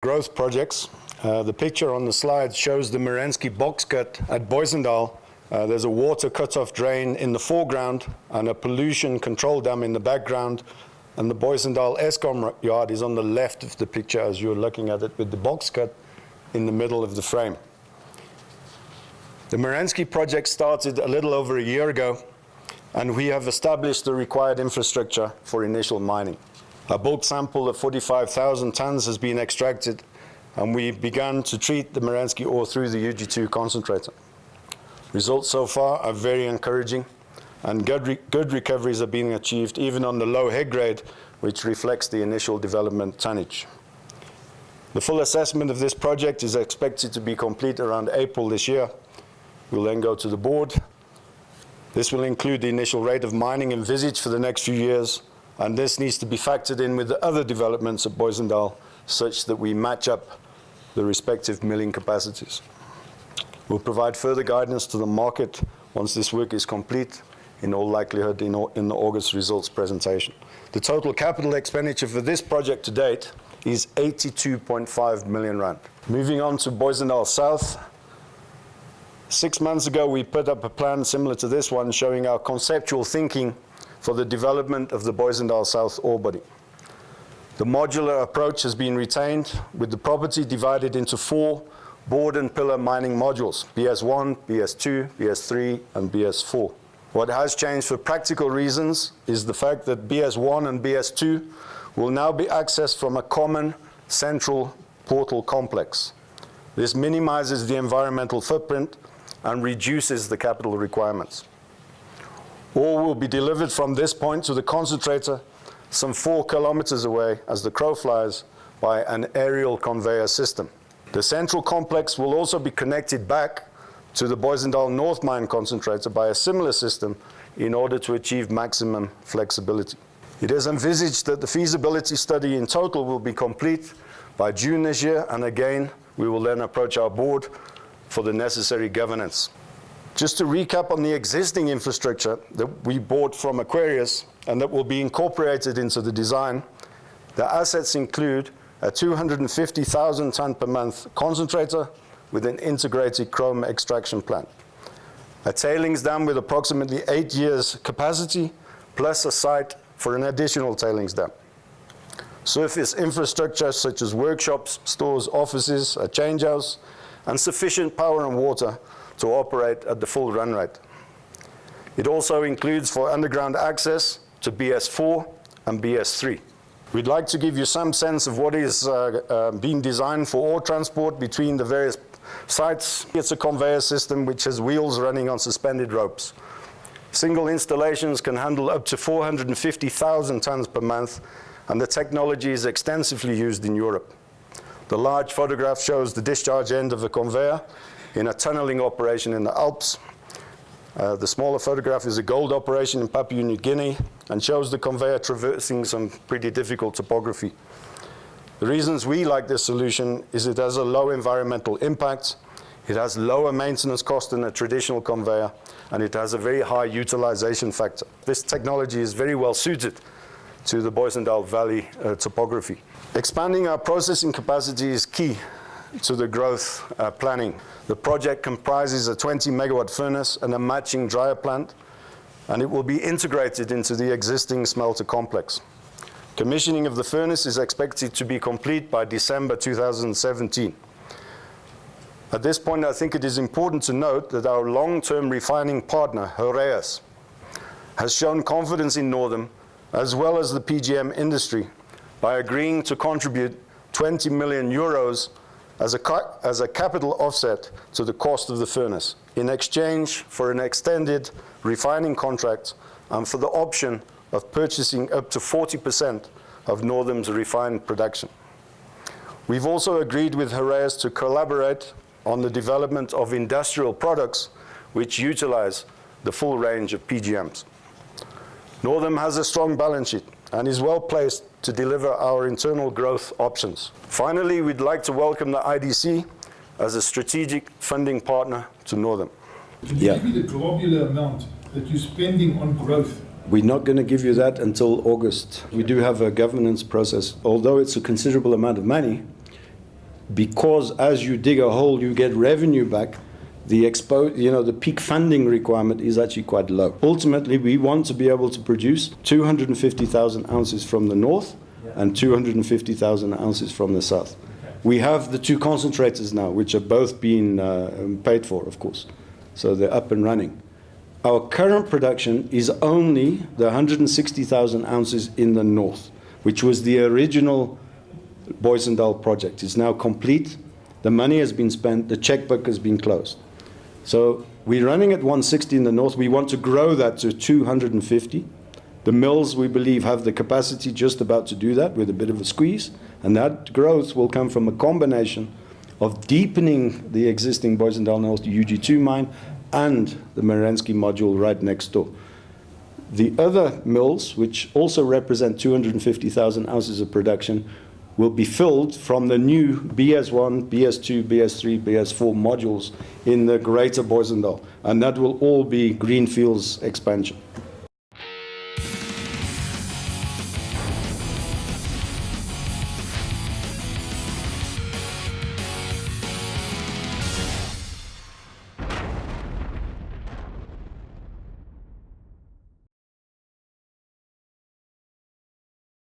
Growth projects. The picture on the slide shows the Merensky box cut at Boysendal. There's a water cut-off drain in the foreground and a pollution control dam in the background. And the Boysendal Eskom yard is on the left of the picture as you're looking at it, with the box cut in the middle of the frame. The Merensky project started a little over a year ago, and we have established the required infrastructure for initial mining. A bulk sample of 45,000 tons has been extracted, and we began to treat the Merensky ore through the UG2 concentrator. Results so far are very encouraging, and good recoveries are being achieved even on the low head grade, which reflects the initial development tonnage. The full assessment of this project is expected to be complete around April this year. We'll then go to the board. This will include the initial rate of mining envisaged for the next few years, and this needs to be factored in with the other developments at Boysendal such that we match up the respective milling capacities. We'll provide further guidance to the market once this work is complete, in all likelihood in the August results presentation. The total capital expenditure for this project to date is 82.5 million rand. Moving on to Boysendal South. 6 months ago, we put up a plan similar to this one, showing our conceptual thinking for the development of the Boysendal South ore body. The modular approach has been retained, with the property divided into 4 board and pillar mining modules: BS1, BS2, BS3, and BS4. What has changed for practical reasons is the fact that BS1 and BS2 will now be accessed from a common central portal complex. This minimizes the environmental footprint and reduces the capital requirements. Ore will be delivered from this point to the concentrator some 4 kilometers away, as the crow flies, by an aerial conveyor system. The central complex will also be connected back to the Boysendal North Mine concentrator by a similar system in order to achieve maximum flexibility. It is envisaged that the feasibility study in total will be complete by June this year, and again, we will then approach our board for the necessary governance. Just to recap on the existing infrastructure that we bought from Aquarius and that will be incorporated into the design, the assets include a 250,000 ton per month concentrator with an integrated chrome extraction plant, a tailings dam with approximately 8 years capacity, plus a site for an additional tailings dam, surface infrastructure such as workshops, stores, offices, a change house, and sufficient power and water to operate at the full run rate. It also includes for underground access to BS4 and BS3. We'd like to give you some sense of what is being designed for ore transport between the various sites. It's a conveyor system which has wheels running on suspended ropes. Single installations can handle up to 450,000 tons per month, and the technology is extensively used in Europe. The large photograph shows the discharge end of a conveyor in a tunneling operation in the Alps. The smaller photograph is a gold operation in Papua New Guinea and shows the conveyor traversing some pretty difficult topography. The reasons we like this solution is it has a low environmental impact, it has lower maintenance cost than a traditional conveyor, and it has a very high utilization factor. This technology is very well suited to the Boysendal Valley topography. Expanding our processing capacity is key to the growth planning. The project comprises a 20 megawatt furnace and a matching dryer plant, and it will be integrated into the existing smelter complex. Commissioning of the furnace is expected to be complete by December 2017. At this point, I think it is important to note that our long-term refining partner, Heraeus, has shown confidence in Northam as well as the PGM industry by agreeing to contribute 20 million euros as a capital offset to the cost of the furnace, in exchange for an extended refining contract and for the option of purchasing up to 40% of Northam's refined production. We've also agreed with Heraeus to collaborate on the development of industrial products which utilize the full range of PGMs. Northam has a strong balance sheet and is well placed to deliver our internal growth options. Finally, we'd like to welcome the IDC as a strategic funding partner to Northam. Can you give me the globular amount that you're spending on growth? We're not going to give you that until August. We do have a governance process. Although it's a considerable amount of money, because as you dig a hole, you get revenue back, the peak funding requirement is actually quite low. Ultimately, we want to be able to produce 250,000 ounces from the north and 250,000 ounces from the south. We have the 2 concentrators now, which are both being paid for, of course. So they're up and running. Our current production is only the 160,000 ounces in the north, which was the original Booysendal project. It's now complete. The money has been spent. The checkbook has been closed. So we're running at 160 in the north. We want to grow that to 250. The mills, we believe, have the capacity just about to do that with a bit of a squeeze. And that growth will come from a combination of deepening the existing Booysendal North UG2 mine and the Merensky module right next door. The other mills, which also represent 250,000 ounces of production, will be filled from the new BS1, BS2, BS3, BS4 modules in the greater Booysendal. And that will all be greenfields expansion.